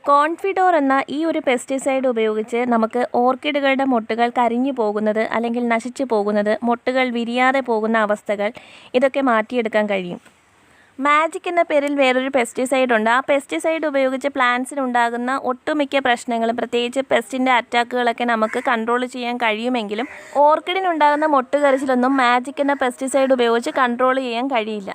Confidor എന്ന ഈ ഒരു പെസ്റ്റിസൈഡ് ഉപയോഗിച്ച് നമുക്ക് ഓർക്കിഡുകളുടെ മൊട്ടുകൾ കരിഞ്ഞു പോകുന്നത് അല്ലെങ്കിൽ നശിച്ചു പോകുന്നത്, മൊട്ടുകൾ വിരിയാതെ പോകുന്ന അവസ്ഥകൾ ഇതൊക്കെ മാറ്റിയെടുക്കാൻ കഴിയും. മാജിക് എന്ന പേരിൽ വേറൊരു പെസ്റ്റിസൈഡ് ഉണ്ട്. ആ പെസ്റ്റിസൈഡ് ഉപയോഗിച്ച് പ്ലാന്റ്സിനുണ്ടാകുന്ന ഒട്ടുമിക്ക പ്രശ്നങ്ങളും, പ്രത്യേകിച്ച് പെസ്റ്റിൻ്റെ അറ്റാക്കുകളൊക്കെ നമുക്ക് കൺട്രോൾ ചെയ്യാൻ കഴിയുമെങ്കിലും ഓർക്കിഡിനുണ്ടാകുന്ന മൊട്ടുകരിച്ചിലൊന്നും മാജിക് എന്ന പെസ്റ്റിസൈഡ് ഉപയോഗിച്ച് കൺട്രോൾ ചെയ്യാൻ കഴിയില്ല.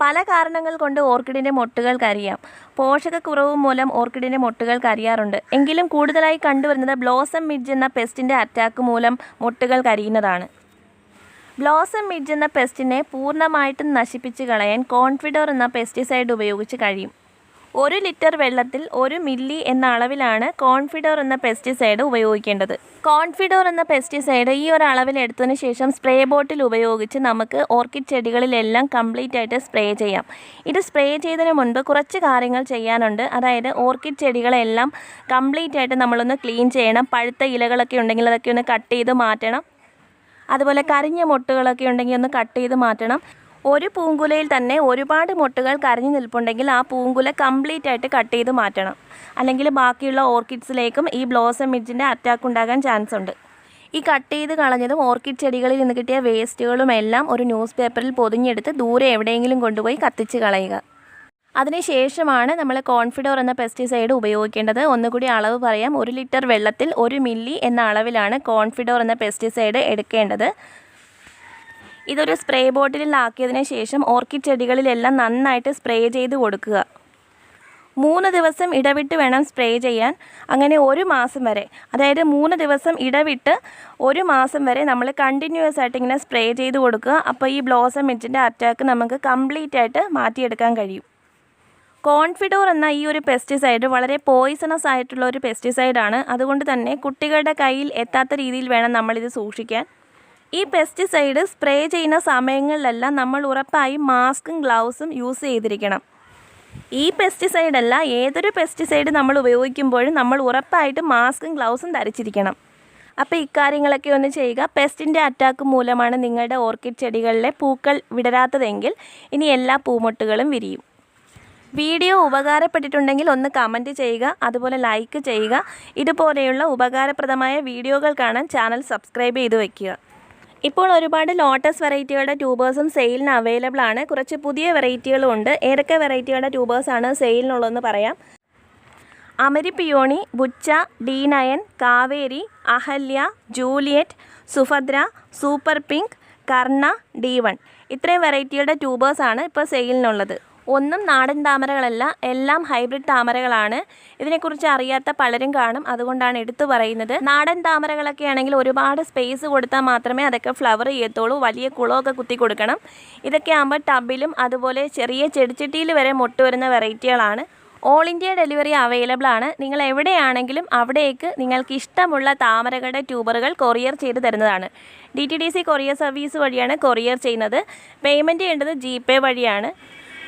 പല കാരണങ്ങൾ കൊണ്ട് ഓർക്കിഡിൻ്റെ മൊട്ടുകൾ കരിയാം. പോഷകക്കുറവ് മൂലം ഓർക്കിഡിൻ്റെ മൊട്ടുകൾ കരിയാറുണ്ട്. എങ്കിലും കൂടുതലായി കണ്ടുവരുന്നത് ബ്ലോസം മിഡ്ജ് എന്ന പെസ്റ്റിൻ്റെ അറ്റാക്ക് മൂലം മൊട്ടുകൾ കരിയുന്നതാണ്. ബ്ലോസം മിഡ്ജ് എന്ന പെസ്റ്റിനെ പൂർണ്ണമായിട്ടും നശിപ്പിച്ച് കളയാൻ കോൺഫിഡോർ എന്ന പെസ്റ്റിസൈഡ് ഉപയോഗിച്ച് കഴിയും. 1 ലിറ്റർ വെള്ളത്തിൽ 1 മില്ലി എന്ന അളവിലാണ് കോൺഫിഡോർ എന്ന പെസ്റ്റിസൈഡ് ഉപയോഗിക്കേണ്ടത്. കോൺഫിഡോർ എന്ന പെസ്റ്റിസൈഡ് ഈ ഒരു അളവിൽ എടുത്തതിന് ശേഷം സ്പ്രേ ബോട്ടിൽ ഉപയോഗിച്ച് നമുക്ക് ഓർക്കിഡ് ചെടികളിലെല്ലാം കംപ്ലീറ്റ് ആയിട്ട് സ്പ്രേ ചെയ്യാം. ഇത് സ്പ്രേ ചെയ്തതിന് മുൻപ് കുറച്ച് കാര്യങ്ങൾ ചെയ്യാനുണ്ട്. അതായത് ഓർക്കിഡ് ചെടികളെല്ലാം കംപ്ലീറ്റ് ആയിട്ട് നമ്മളൊന്ന് ക്ലീൻ ചെയ്യണം. പഴുത്ത ഇലകളൊക്കെ ഉണ്ടെങ്കിൽ അതൊക്കെ ഒന്ന് കട്ട് ചെയ്ത് മാറ്റണം. അതുപോലെ കരിഞ്ഞ മൊട്ടുകളൊക്കെ ഉണ്ടെങ്കിൽ ഒന്ന് കട്ട് ചെയ്ത് മാറ്റണം. ഒരു പൂങ്കുലയിൽ തന്നെ ഒരുപാട് മൊട്ടുകൾ കരിഞ്ഞു നിൽപ്പുണ്ടെങ്കിൽ ആ പൂങ്കുല കംപ്ലീറ്റ് ആയിട്ട് കട്ട് ചെയ്ത് മാറ്റണം. അല്ലെങ്കിൽ ബാക്കിയുള്ള ഓർക്കിഡ്സിലേക്കും ഈ ബ്ലോസം മിഡ്ജിൻ്റെ അറ്റാക്ക് ഉണ്ടാകാൻ ചാൻസ് ഉണ്ട്. ഈ കട്ട് ചെയ്ത് കളഞ്ഞതും ഓർക്കിഡ് ചെടികളിൽ നിന്ന് കിട്ടിയ വേസ്റ്റുകളും എല്ലാം ഒരു ന്യൂസ് പേപ്പറിൽ പൊതിഞ്ഞെടുത്ത് ദൂരെ എവിടെയെങ്കിലും കൊണ്ടുപോയി കത്തിച്ച് കളയുക. അതിനുശേഷമാണ് നമ്മൾ കോൺഫിഡോർ എന്ന പെസ്റ്റിസൈഡ് ഉപയോഗിക്കേണ്ടത്. ഒന്നുകൂടി അളവ് പറയാം. 1 ലിറ്റർ വെള്ളത്തിൽ 1 മില്ലി എന്ന അളവിലാണ് കോൺഫിഡോർ എന്ന പെസ്റ്റിസൈഡ് എടുക്കേണ്ടത്. ഇതൊരു സ്പ്രേ ബോട്ടിലാക്കിയതിന് ശേഷം ഓർക്കിഡ് ചെടികളിലെല്ലാം നന്നായിട്ട് സ്പ്രേ ചെയ്ത് കൊടുക്കുക. 3 ദിവസം ഇടവിട്ട് വേണം സ്പ്രേ ചെയ്യാൻ. അങ്ങനെ 1 മാസം വരെ, അതായത് 3 ദിവസം ഇടവിട്ട് 1 മാസം വരെ നമ്മൾ കണ്ടിന്യൂസ് ആയിട്ട് ഇങ്ങനെ സ്പ്രേ ചെയ്ത് കൊടുക്കുക. അപ്പോൾ ഈ ബ്ലോസം മിഡ്ജിൻ്റെ അറ്റാക്ക് നമുക്ക് കംപ്ലീറ്റ് ആയിട്ട് മാറ്റിയെടുക്കാൻ കഴിയും. കോൺഫിഡോർ എന്ന ഈ ഒരു പെസ്റ്റിസൈഡ് വളരെ പോയിസണസ് ആയിട്ടുള്ള ഒരു പെസ്റ്റിസൈഡാണ്. അതുകൊണ്ട് തന്നെ കുട്ടികളുടെ കയ്യിൽ എത്താത്ത രീതിയിൽ വേണം നമ്മളിത് സൂക്ഷിക്കാൻ. ഈ പെസ്റ്റിസൈഡ് സ്പ്രേ ചെയ്യുന്ന സമയങ്ങളിലെല്ലാം നമ്മൾ ഉറപ്പായും മാസ്കും ഗ്ലൗസും യൂസ് ചെയ്തിരിക്കണം. ഈ പെസ്റ്റിസൈഡല്ല, ഏതൊരു പെസ്റ്റിസൈഡ് നമ്മൾ ഉപയോഗിക്കുമ്പോഴും നമ്മൾ ഉറപ്പായിട്ട് മാസ്കും ഗ്ലൗസും ധരിച്ചിരിക്കണം. അപ്പോൾ ഇക്കാര്യങ്ങളൊക്കെ ഒന്ന് ചെയ്യുക. പെസ്റ്റിൻ്റെ അറ്റാക്ക് മൂലമാണ് നിങ്ങളുടെ ഓർക്കിഡ് ചെടികളിലെ പൂക്കൾ വിടരാത്തതെങ്കിൽ ഇനി എല്ലാ പൂമൊട്ടുകളും വിരിയും. വീഡിയോ ഉപകാരപ്പെട്ടിട്ടുണ്ടെങ്കിൽ ഒന്ന് കമൻറ്റ് ചെയ്യുക, അതുപോലെ ലൈക്ക് ചെയ്യുക. ഇതുപോലെയുള്ള ഉപകാരപ്രദമായ വീഡിയോകൾ കാണാൻ ചാനൽ സബ്സ്ക്രൈബ് ചെയ്ത് വയ്ക്കുക. ഇപ്പോൾ ഒരുപാട് ലോട്ടസ് വെറൈറ്റികളുടെ ട്യൂബേഴ്സും സെയിലിന് അവൈലബിൾ ആണ്. കുറച്ച് പുതിയ വെറൈറ്റികളും ഉണ്ട്. ഏതൊക്കെ വെറൈറ്റികളുടെ ട്യൂബേഴ്സാണ് സെയിലിനുള്ളതെന്ന് പറയാം. അമരി പിയോണി, ബുച്ച, D9, Kaveri, Ahalya, Juliet, Subhadra, super pink, Karna, D1 ഇത്രയും വെറൈറ്റികളുടെ ട്യൂബേഴ്സാണ് ഇപ്പോൾ സെയിലിനുള്ളത്. ഒന്നും നാടൻ താമരകളല്ല, എല്ലാം ഹൈബ്രിഡ് താമരകളാണ്. ഇതിനെക്കുറിച്ച് അറിയാത്ത പലരും കാണും, അതുകൊണ്ടാണ് എടുത്തു പറയുന്നത്. നാടൻ താമരകളൊക്കെ ആണെങ്കിൽ ഒരുപാട് സ്പേസ് കൊടുത്താൽ മാത്രമേ അതൊക്കെ ഫ്ലവർ ചെയ്യത്തുള്ളൂ. വലിയ കുളമൊക്കെ കുത്തി കൊടുക്കണം. ഇതൊക്കെ ആകുമ്പോൾ ടബിലും അതുപോലെ ചെറിയ ചെടിച്ചട്ടിയിൽ വരെ മൊട്ട് വരുന്ന വെറൈറ്റികളാണ്. ഓൾ ഇന്ത്യ ഡെലിവറി അവൈലബിൾ ആണ്. നിങ്ങൾ എവിടെയാണെങ്കിലും അവിടേക്ക് നിങ്ങൾക്ക് ഇഷ്ടമുള്ള താമരകളുടെ ട്യൂബറുകൾ കൊറിയർ ചെയ്ത് തരുന്നതാണ്. DTDC കൊറിയർ സർവീസ് വഴിയാണ് കൊറിയർ ചെയ്യുന്നത്. പേയ്മെൻറ്റ് ചെയ്യേണ്ടത് GPay വഴിയാണ്.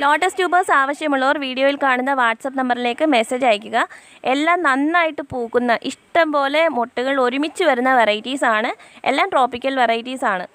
ലോട്ടസ് ട്യൂബേഴ്സ് ആവശ്യമുള്ളവർ വീഡിയോയിൽ കാണുന്ന വാട്സപ്പ് നമ്പറിലേക്ക് മെസ്സേജ് അയയ്ക്കുക. എല്ലാം നന്നായിട്ട് പൂക്കുന്ന ഇഷ്ടം പോലെ മൊട്ടുകൾ ഒരുമിച്ച് വരുന്ന വെറൈറ്റീസാണ്. എല്ലാം ട്രോപ്പിക്കൽ വെറൈറ്റീസാണ്.